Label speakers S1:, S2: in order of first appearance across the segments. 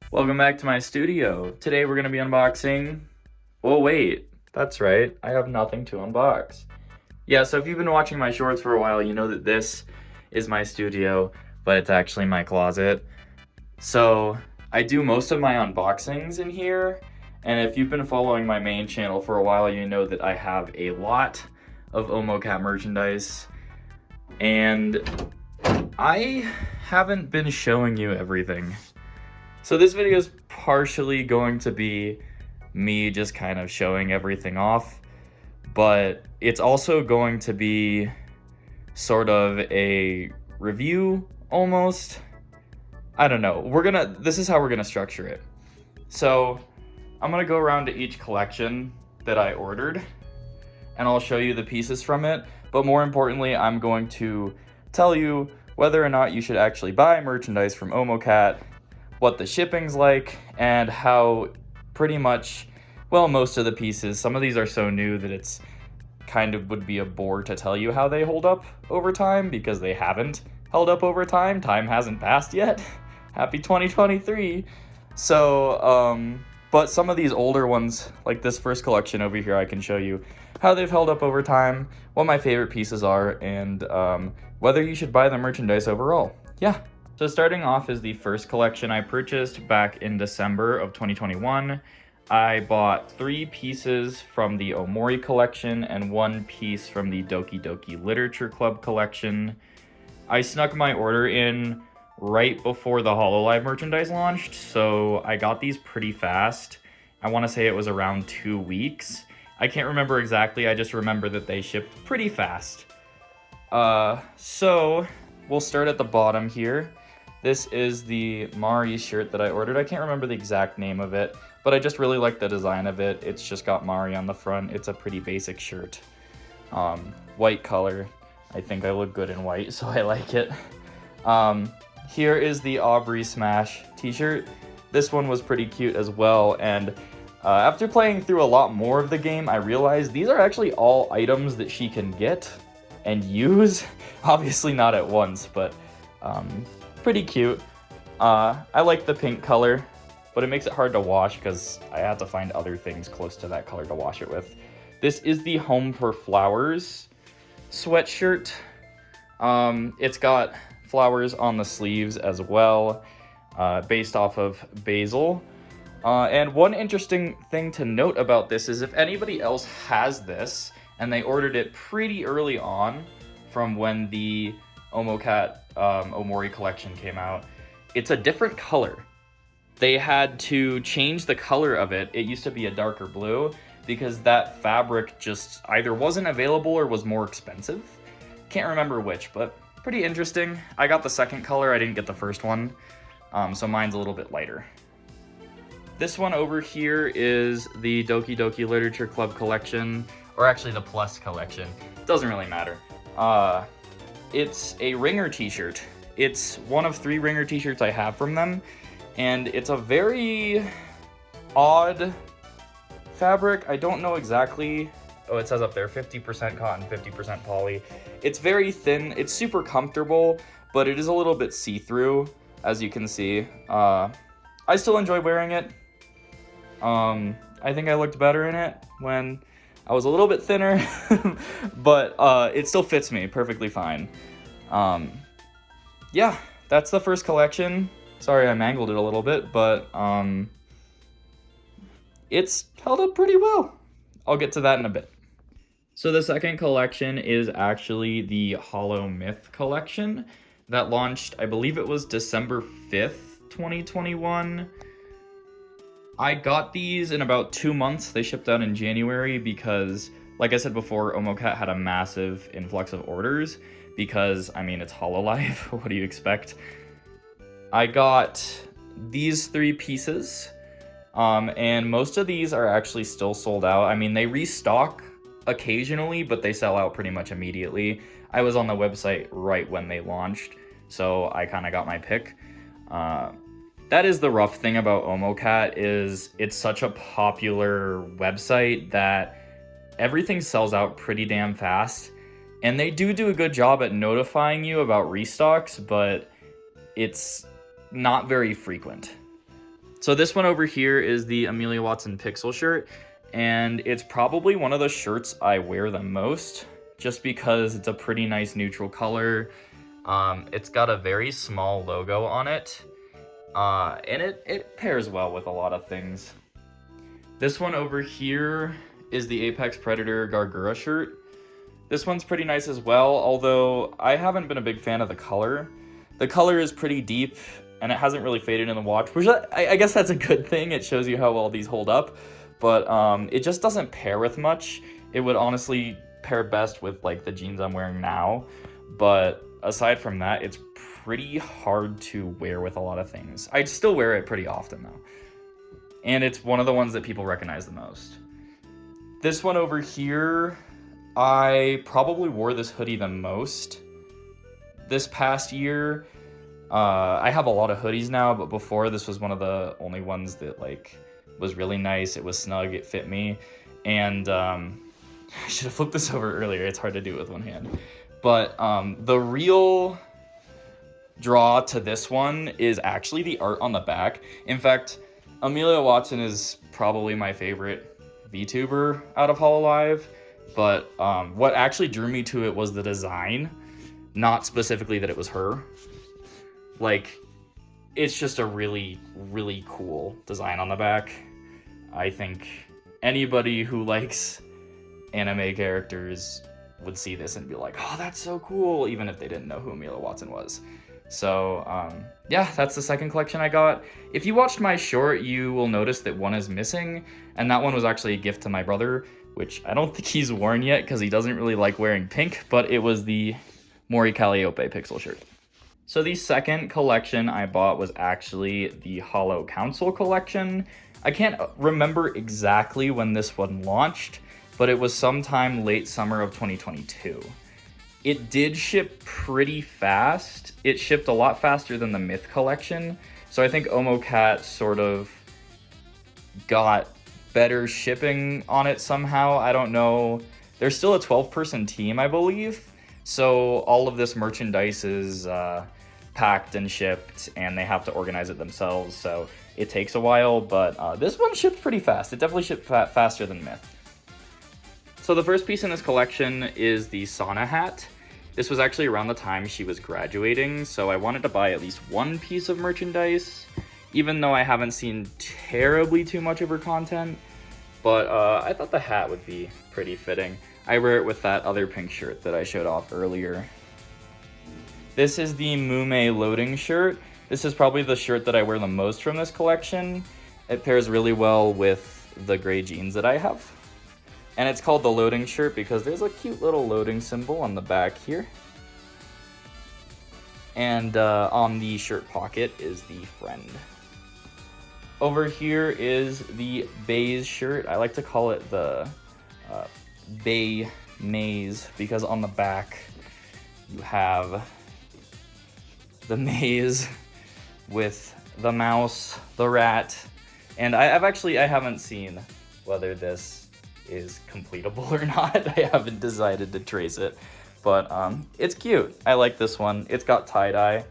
S1: Welcome back to my studio. Today we're going to be unboxing... Oh wait, that's right, I have nothing to unbox. Yeah, so if you've been watching my shorts for a while, you know that this is my studio, but it's actually my closet. So I do most of my unboxings in here, and if you've been following my main channel for a while, you know that I have a lot of Omocat merchandise, and I haven't been showing you everything. So this video is partially going to be me just kind of showing everything off, but it's also going to be sort of a review almost. I don't know. This is how we're gonna structure it. So I'm gonna go around to each collection that I ordered and I'll show you the pieces from it. But more importantly, I'm going to tell you whether or not you should actually buy merchandise from Omocat, what the shipping's like, and how pretty much, well, most of the pieces, some of these are so new that it's kind of would be a bore to tell you how they hold up over time, because they haven't held up over time. Time hasn't passed yet. Happy 2023. So, but some of these older ones, like this first collection over here, I can show you how they've held up over time, what my favorite pieces are, and whether you should buy the merchandise overall. Yeah. So starting off is the first collection I purchased back in December of 2021. I bought 3 pieces from the Omori collection and 1 piece from the Doki Doki Literature Club collection. I snuck my order in right before the Hololive merchandise launched, so I got these pretty fast. I want to say it was around 2 weeks. I can't remember exactly, I just remember that they shipped pretty fast. So we'll start at the bottom here. This is the Mari shirt that I ordered. I can't remember the exact name of it, but I just really like the design of it. It's just got Mari on the front. It's a pretty basic shirt. White color. I think I look good in white, so I like it. Here is the Aubrey Smash t-shirt. This one was pretty cute as well, and after playing through a lot more of the game, I realized these are actually all items that she can get and use. Obviously not at once, but pretty cute. I like the pink color, but it makes it hard to wash because I have to find other things close to that color to wash it with. This is the Home for Flowers sweatshirt. It's got flowers on the sleeves as well, based off of basil. And one interesting thing to note about this is if anybody else has this and they ordered it pretty early on from when the Omocat Omori collection came out, it's a different color. They had to change the color of it. It used to be a darker blue because that fabric just either wasn't available or was more expensive. Can't remember which, but pretty interesting. I got the second color, I didn't get the first one, so mine's a little bit lighter. This one over here is the Doki Doki Literature Club collection, or actually the Plus collection. Doesn't really matter. It's a Ringer t-shirt. It's one of 3 Ringer t-shirts I have from them, and it's a very odd fabric. I don't know exactly. Oh, it says up there 50% cotton, 50% poly. It's very thin. It's super comfortable, but it is a little bit see-through, as you can see. I still enjoy wearing it. I think I looked better in it when I was a little bit thinner, but it still fits me perfectly fine. Yeah, that's the first collection. Sorry I mangled it a little bit, but it's held up pretty well. I'll get to that in a bit. So the second collection is actually the Holo Myth collection that launched, I believe it was December 5th, 2021. I got these in about 2 months. They shipped out in January because, like I said before, Omocat had a massive influx of orders because, I mean, it's Hololive. What do you expect? I got these 3 pieces, and most of these are actually still sold out. I mean, they restock occasionally, but they sell out pretty much immediately. I was on the website right when they launched, so I kind of got my pick. That is the rough thing about Omocat, is it's such a popular website that everything sells out pretty damn fast. And they do a good job at notifying you about restocks, but it's not very frequent. So this one over here is the Amelia Watson Pixel shirt, and it's probably one of the shirts I wear the most, just because it's a pretty nice neutral color. It's got a very small logo on it, and it pairs well with a lot of things. This one over here is the Apex Predator Gargura shirt. This one's pretty nice as well, although I haven't been a big fan of the color. The color is pretty deep, and it hasn't really faded in the wash, which I guess that's a good thing. It shows you how well these hold up, but it just doesn't pair with much. It would honestly pair best with like the jeans I'm wearing now, but aside from that, it's pretty hard to wear with a lot of things. I still wear it pretty often though, and it's one of the ones that people recognize the most. This one over here, I probably wore this hoodie the most this past year. I have a lot of hoodies now, but before this was one of the only ones that like was really nice. It was snug, it fit me, and I should have flipped this over earlier. It's hard to do with one hand. But the real draw to this one is actually the art on the back. In fact, Amelia Watson is probably my favorite VTuber out of Hololive, but what actually drew me to it was the design, not specifically that it was her. Like, it's just a really, really cool design on the back. I think anybody who likes anime characters would see this and be like, oh, that's so cool, even if they didn't know who Amelia Watson was. So, yeah, that's the second collection I got. If you watched my short, you will notice that one is missing, and that one was actually a gift to my brother, which I don't think he's worn yet because he doesn't really like wearing pink, but it was the Mori Calliope Pixel shirt. So the second collection I bought was actually the Holo Council collection. I can't remember exactly when this one launched, but it was sometime late summer of 2022. It did ship pretty fast. It shipped a lot faster than the Myth collection, so I think Omocat sort of got better shipping on it somehow. I don't know. There's still a 12-person team, I believe, so all of this merchandise is packed and shipped, and they have to organize it themselves, so it takes a while, but this one shipped pretty fast. It definitely shipped faster than Myth. So the first piece in this collection is the Sana hat. This was actually around the time she was graduating, so I wanted to buy at least one piece of merchandise, even though I haven't seen terribly too much of her content, but I thought the hat would be pretty fitting. I wear it with that other pink shirt that I showed off earlier. This is the Mume loading shirt. This is probably the shirt that I wear the most from this collection. It pairs really well with the gray jeans that I have. And it's called the loading shirt because there's a cute little loading symbol on the back here. And on the shirt pocket is the friend. Over here is the beige shirt. I like to call it the Bay Maze because on the back you have the maze with the mouse, the rat, and I haven't seen whether this is completable or not. I haven't decided to trace it, but it's cute. I like this one. It's got tie-dye.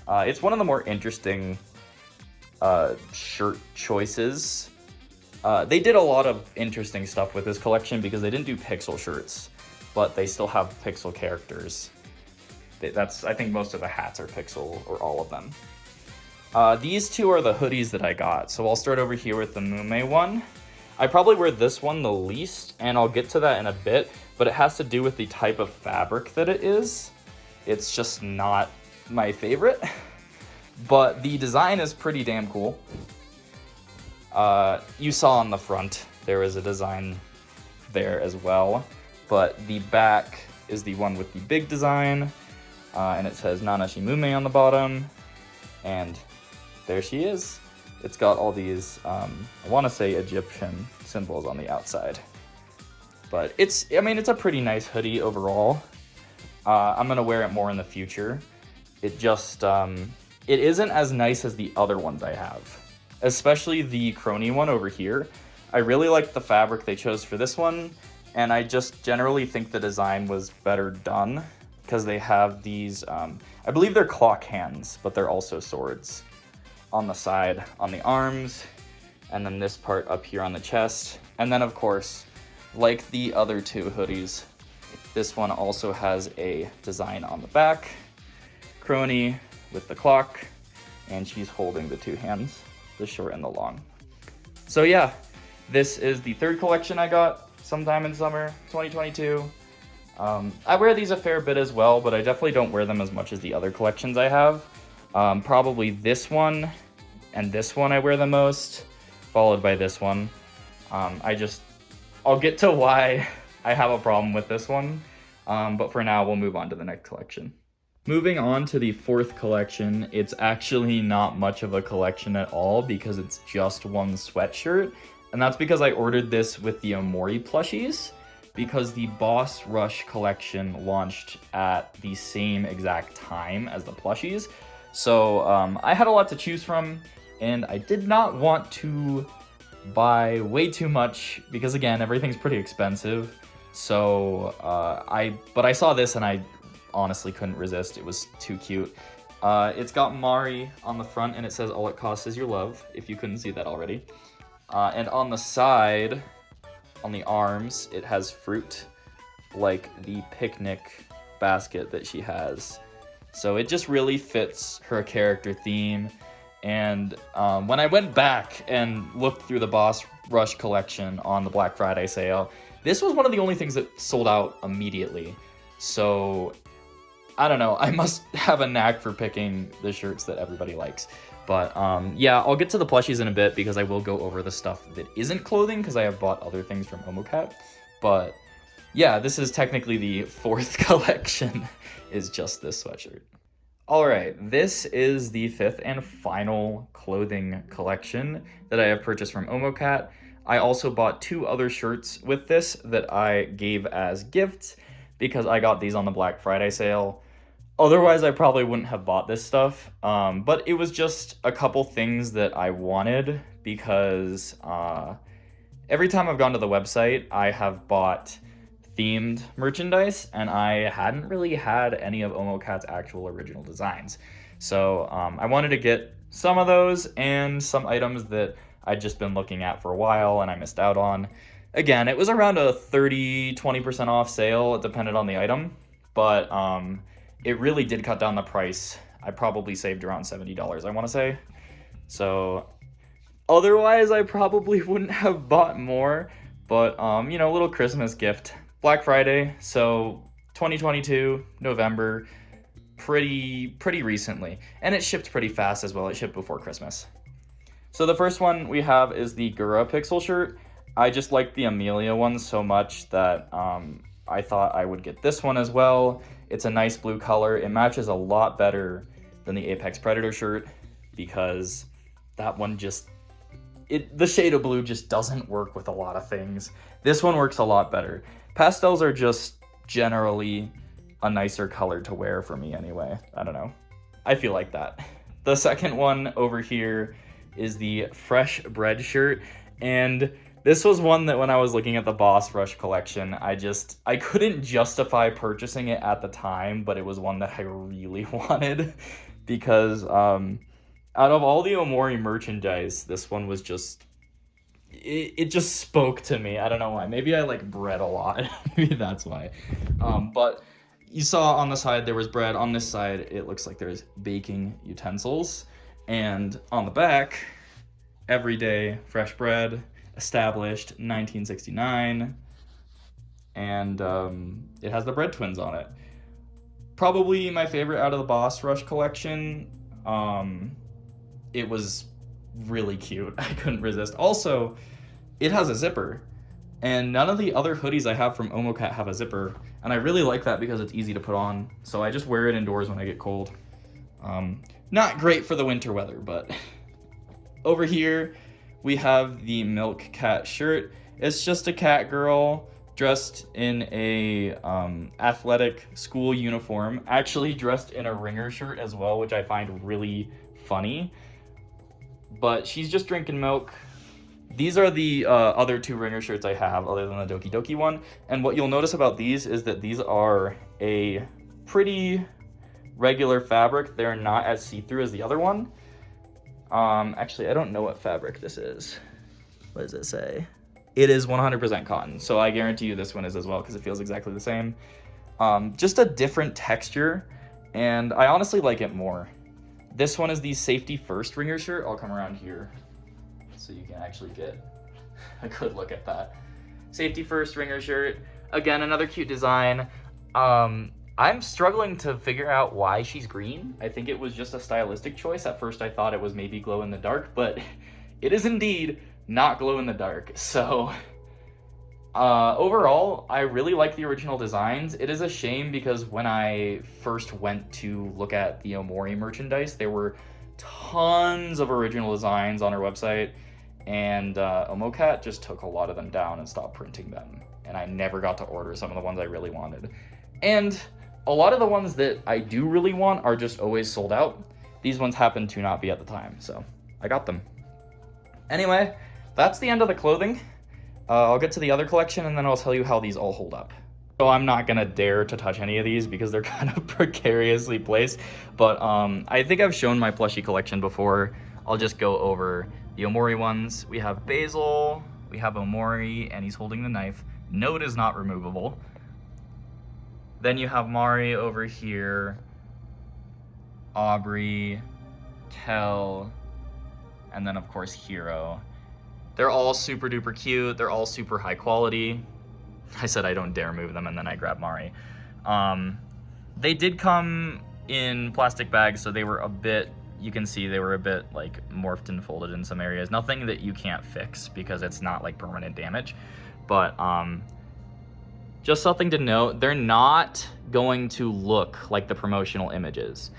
S1: It's one of the more interesting shirt choices. They did a lot of interesting stuff with this collection because they didn't do pixel shirts, but they still have pixel characters. I think most of the hats are pixel, or all of them. These two are the hoodies that I got. So I'll start over here with the Mume one. I probably wear this one the least, and I'll get to that in a bit, but it has to do with the type of fabric that it is. It's just not my favorite, but the design is pretty damn cool. You saw on the front, there is a design there as well, but the back is the one with the big design. And it says Nanashi Mume on the bottom, and there she is. It's got all these, I want to say Egyptian symbols on the outside. But it's a pretty nice hoodie overall. I'm going to wear it more in the future. It just, it isn't as nice as the other ones I have, especially the Crony one over here. I really like the fabric they chose for this one, and I just generally think the design was better done. Because they have these, I believe they're clock hands, but they're also swords. on the side on the arms, and then this part up here on the chest. And then of course, like the other two hoodies, this one also has a design on the back, crony with the clock, and she's holding the two hands, the short and the long. So yeah, this is the third collection I got sometime in summer 2022. I wear these a fair bit as well, but I definitely don't wear them as much as the other collections I have. Probably this one and this one I wear the most, followed by this one. I'll get to why I have a problem with this one, but for now we'll move on to the next collection. Moving on to the fourth collection, it's actually not much of a collection at all because it's just one sweatshirt, and that's because I ordered this with the Omori plushies, because the Boss Rush collection launched at the same exact time as the plushies. So I had a lot to choose from, and I did not want to buy way too much because, again, everything's pretty expensive. So but I saw this and I honestly couldn't resist. It was too cute. It's got Mari on the front and it says all it costs is your love, if you couldn't see that already. And on the side, on the arms, it has fruit, like the picnic basket that she has. So it just really fits her character theme. And when I went back and looked through the Boss Rush collection on the Black Friday sale, this was one of the only things that sold out immediately. So I don't know, I must have a knack for picking the shirts that everybody likes. But yeah, I'll get to the plushies in a bit because I will go over the stuff that isn't clothing because I have bought other things from Omocat. But yeah, this is technically the fourth collection, is just this sweatshirt. All right, this is the fifth and final clothing collection that I have purchased from Omocat. I also bought two other shirts with this that I gave as gifts because I got these on the Black Friday sale. Otherwise, I probably wouldn't have bought this stuff, but it was just a couple things that I wanted because every time I've gone to the website, I have bought themed merchandise, and I hadn't really had any of Omocat's actual original designs. So I wanted to get some of those and some items that I'd just been looking at for a while and I missed out on. Again, it was around a 30-20% off sale. It depended on the item, but it really did cut down the price. I probably saved around $70, I want to say. So otherwise, I probably wouldn't have bought more, but you know, a little Christmas gift. Black Friday, so 2022, November, pretty recently. And it shipped pretty fast as well. It shipped before Christmas. So the first one we have is the Gura Pixel shirt. I just like the Amelia one so much that I thought I would get this one as well. It's a nice blue color. It matches a lot better than the Apex Predator shirt because that one just, the shade of blue just doesn't work with a lot of things. This one works a lot better. Pastels are just generally a nicer color to wear for me anyway. I don't know. I feel like that. The second one over here is the Fresh Bread shirt, and this was one that when I was looking at the Boss Rush collection, I couldn't justify purchasing it at the time, but it was one that I really wanted because out of all the Omori merchandise, this one was just, it just spoke to me. I don't know why. Maybe I like bread a lot. Maybe that's why. But you saw on the side there was bread. On this side, it looks like there's baking utensils. And on the back, everyday fresh bread, established 1969. And it has the bread twins on it. Probably my favorite out of the Boss Rush collection. It was really cute. I couldn't resist. Also, it has a zipper, and none of the other hoodies I have from Omocat have a zipper, and I really like that because it's easy to put on, so I just wear it indoors when I get cold. Not great for the winter weather, but over here we have the Milk Cat shirt. It's just a cat girl dressed in a athletic school uniform, actually dressed in a ringer shirt as well, which I find really funny. But she's just drinking milk. These are the other two ringer shirts I have, other than the Doki Doki one. And what you'll notice about these is that these are a pretty regular fabric. They're not as see-through as the other one. Actually, I don't know what fabric this is. What does it say? It is 100% cotton, so I guarantee you this one is as well because it feels exactly the same. Just a different texture, and I honestly like it more. This one is the Safety First ringer shirt. I'll come around here so you can actually get a good look at that. Safety First ringer shirt. Again, another cute design. I'm struggling to figure out why she's green. I think it was just a stylistic choice. At first I thought it was maybe glow in the dark, but it is indeed not glow in the dark. So overall, I really like the original designs. It is a shame because when I first went to look at the Omori merchandise, there were tons of original designs on her website, and Omocat just took a lot of them down and stopped printing them. And I never got to order some of the ones I really wanted. And a lot of the ones that I do really want are just always sold out. These ones happen to not be at the time, so I got them. Anyway, that's the end of the clothing. I'll get to the other collection and then I'll tell you how these all hold up. So I'm not gonna dare to touch any of these because they're kind of precariously placed, but I think I've shown my plushie collection before. I'll just go over the Omori ones. We have Basil, we have Omori, and he's holding the knife. Note is not removable. Then you have Mari over here, Aubrey, Kel, and then of course Hero. They're all super duper cute. They're all super high quality. I said I don't dare move them and then I grab Mari. They did come in plastic bags, so they were a bit, you can see they were a bit like morphed and folded in some areas. Nothing that you can't fix because it's not like permanent damage, but just something to note, they're not going to look like the promotional images.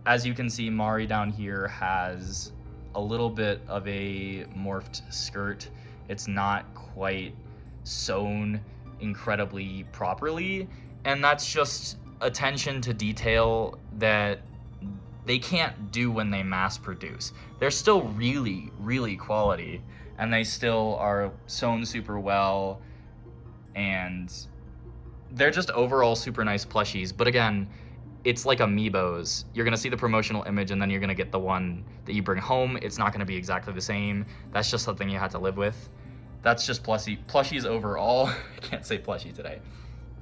S1: As you can see, Mari down here has a little bit of a morphed skirt. It's not quite sewn incredibly properly, and that's just attention to detail that they can't do when they mass produce. They're still really, really quality, and they still are sewn super well, and they're just overall super nice plushies. But again, it's like amiibos. You're gonna see the promotional image and then you're gonna get the one that you bring home. It's not gonna be exactly the same. That's just something you have to live with. That's just plushies overall. I can't say plushie today.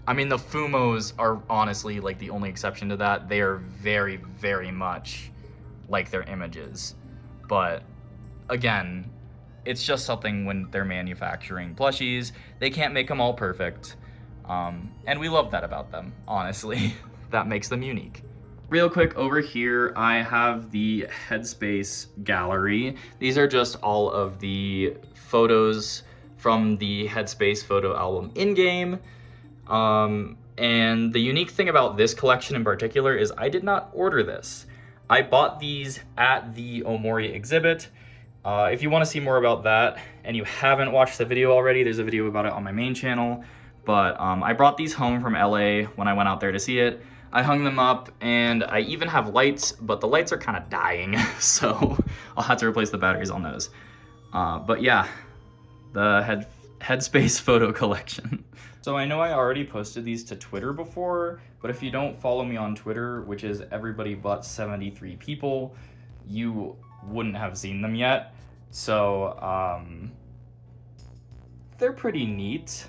S1: I mean, the Fumos are honestly like the only exception to that. They are very, very much like their images. But again, it's just something when they're manufacturing plushies. They can't make them all perfect. And we love that about them, honestly. That makes them unique. Real quick, over here, I have the Headspace gallery. These are just all of the photos from the Headspace photo album in-game. And the unique thing about this collection in particular is I did not order this. I bought these at the Omori exhibit. If you want to see more about that and you haven't watched the video already, there's a video about it on my main channel. But I brought these home from LA when I went out there to see it. I hung them up, and I even have lights, but the lights are kind of dying, so I'll have to replace the batteries on those. But yeah, the Headspace photo collection. So I know I already posted these to Twitter before, but if you don't follow me on Twitter, which is everybody but 73 people, you wouldn't have seen them yet. So they're pretty neat,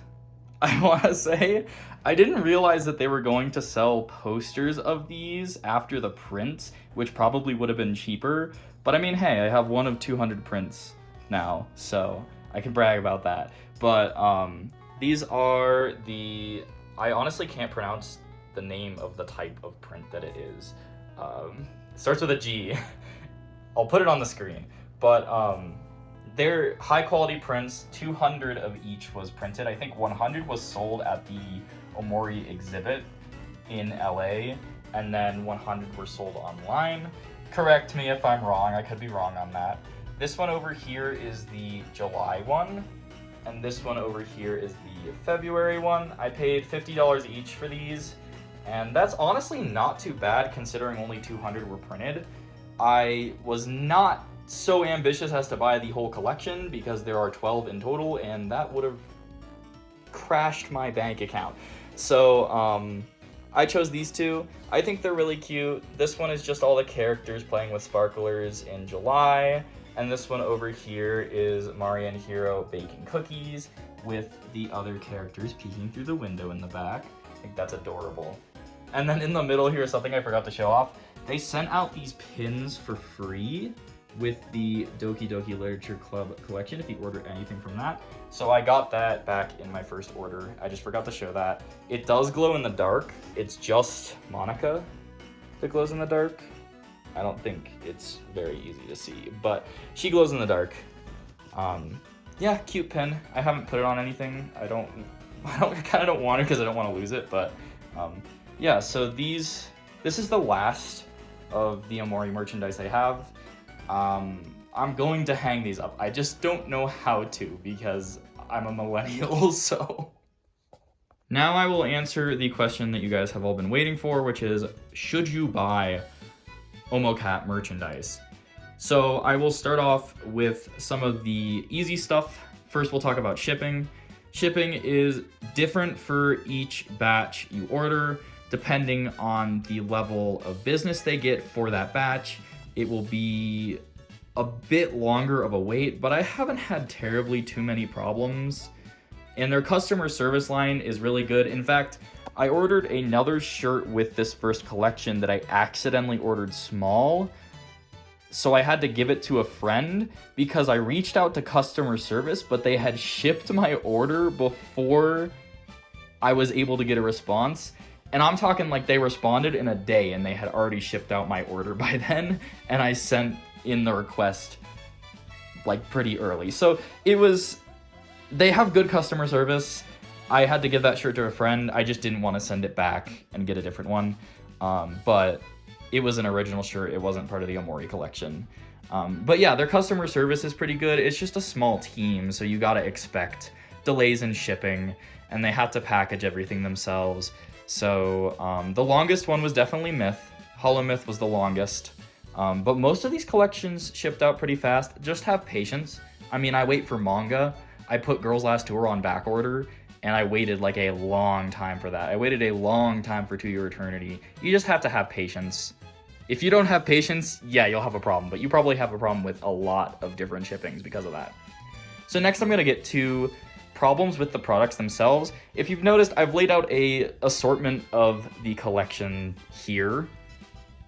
S1: I want to say. I didn't realize that they were going to sell posters of these after the print, which probably would have been cheaper. But I mean, hey, I have one of 200 prints now, so I can brag about that. But these are the... I honestly can't pronounce the name of the type of print that it is. It starts with a G. I'll put it on the screen. But they're high quality prints. 200 of each was printed. I think 100 was sold at the Omori exhibit in LA, and then 100 were sold online. Correct me if I'm wrong, I could be wrong on that. This one over here is the July one, and this one over here is the February one. I paid $50 each for these, and that's honestly not too bad considering only 200 were printed. I was not so ambitious as to buy the whole collection because there are 12 in total, and that would have crashed my bank account. So I chose these two. I think they're really cute. This one is just all the characters playing with sparklers in July. And this one over here is Mari and Hiro baking cookies with the other characters peeking through the window in the back. I think that's adorable. And then in the middle here, something I forgot to show off. They sent out these pins for free with the Doki Doki Literature Club collection if you order anything from that. So I got that back in my first order. I just forgot to show that. It does glow in the dark. It's just Monica that glows in the dark. I don't think it's very easy to see, but she glows in the dark. Yeah, cute pin. I haven't put it on anything. I kind of don't want to because I don't want to lose it, but yeah, so this is the last of the Omori merchandise I have. I'm going to hang these up. I just don't know how to because I'm a millennial, so. Now I will answer the question that you guys have all been waiting for, which is, should you buy Omocat merchandise? So I will start off with some of the easy stuff. First, we'll talk about shipping. Shipping is different for each batch you order, depending on the level of business they get for that batch. It will be a bit longer of a wait, but I haven't had terribly too many problems. And their customer service line is really good. In fact, I ordered another shirt with this first collection that I accidentally ordered small. So I had to give it to a friend because I reached out to customer service, but they had shipped my order before I was able to get a response. And I'm talking like they responded in a day and they had already shipped out my order by then. And I sent in the request like pretty early. So they have good customer service. I had to give that shirt to a friend. I just didn't want to send it back and get a different one. But it was an original shirt. It wasn't part of the Omori collection. But yeah, their customer service is pretty good. It's just a small team, so you gotta expect delays in shipping, and they have to package everything themselves. So the longest one was definitely Myth. Holo Myth was the longest. But most of these collections shipped out pretty fast. Just have patience. I mean, I wait for manga. I put Girls Last Tour on back order, and I waited like a long time for that. I waited a long time for To Your Eternity. You just have to have patience. If you don't have patience, yeah, you'll have a problem, but you probably have a problem with a lot of different shippings because of that. So next I'm gonna get to problems with the products themselves. If you've noticed, I've laid out a assortment of the collection here,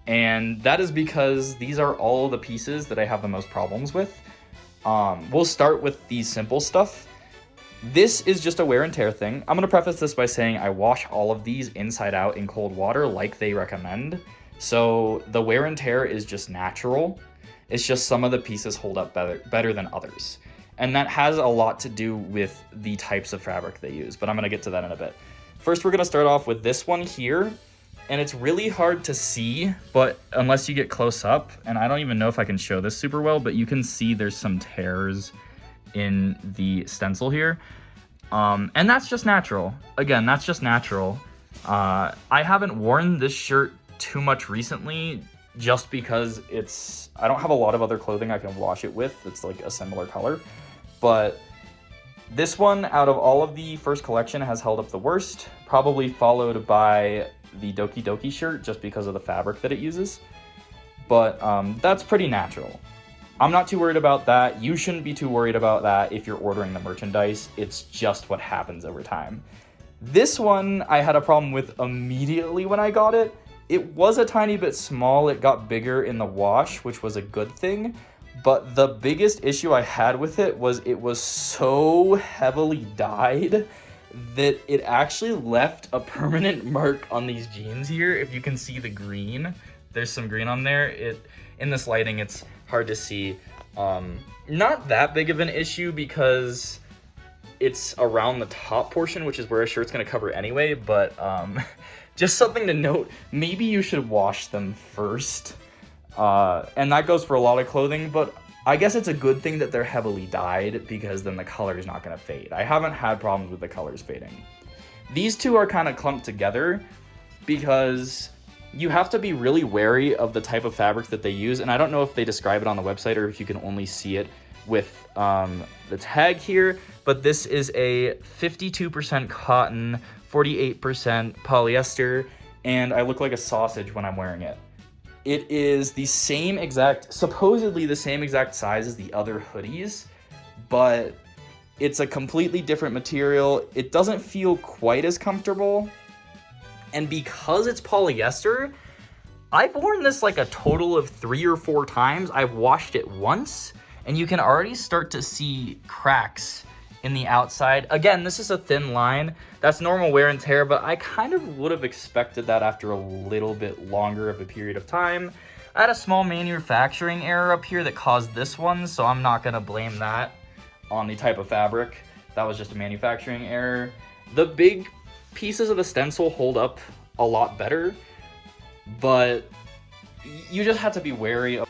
S1: and that is because these are all the pieces that I have the most problems with. We'll start with the simple stuff. This is just a wear and tear thing. I'm gonna preface this by saying I wash all of these inside out in cold water like they recommend. So the wear and tear is just natural. It's just some of the pieces hold up better than others. And that has a lot to do with the types of fabric they use, but I'm gonna get to that in a bit. First, we're gonna start off with this one here, and it's really hard to see, but unless you get close up, and I don't even know if I can show this super well, but you can see there's some tears in the stencil here. And that's just natural. Again, that's just natural. I haven't worn this shirt too much recently just because I don't have a lot of other clothing I can wash it with that's like a similar color, but this one out of all of the first collection has held up the worst, probably followed by the Doki Doki shirt just because of the fabric that it uses, but that's pretty natural. I'm not too worried about that. You shouldn't be too worried about that if you're ordering the merchandise. It's just what happens over time. This one I had a problem with immediately when I got it. It was a tiny bit small. It got bigger in the wash, which was a good thing. But the biggest issue I had with it was so heavily dyed that it actually left a permanent mark on these jeans here. If you can see the green, there's some green on there. In this lighting, it's hard to see. Not that big of an issue because it's around the top portion, which is where a shirt's gonna cover anyway, but just something to note, maybe you should wash them first. And that goes for a lot of clothing, but I guess it's a good thing that they're heavily dyed because then the color is not gonna fade. I haven't had problems with the colors fading. These two are kind of clumped together because you have to be really wary of the type of fabric that they use, and I don't know if they describe it on the website or if you can only see it with the tag here, but this is a 52% cotton, 48% polyester, and I look like a sausage when I'm wearing it. It is supposedly the same exact size as the other hoodies, but it's a completely different material. It doesn't feel quite as comfortable. And because it's polyester, I've worn this like a total of 3 or 4 times. I've washed it once, and you can already start to see cracks in the outside. Again, this is a thin line. That's normal wear and tear, but I kind of would have expected that after a little bit longer of a period of time. I had a small manufacturing error up here that caused this one, so I'm not gonna blame that on the type of fabric. That was just a manufacturing error. The big pieces of the stencil hold up a lot better, but you just have to be wary of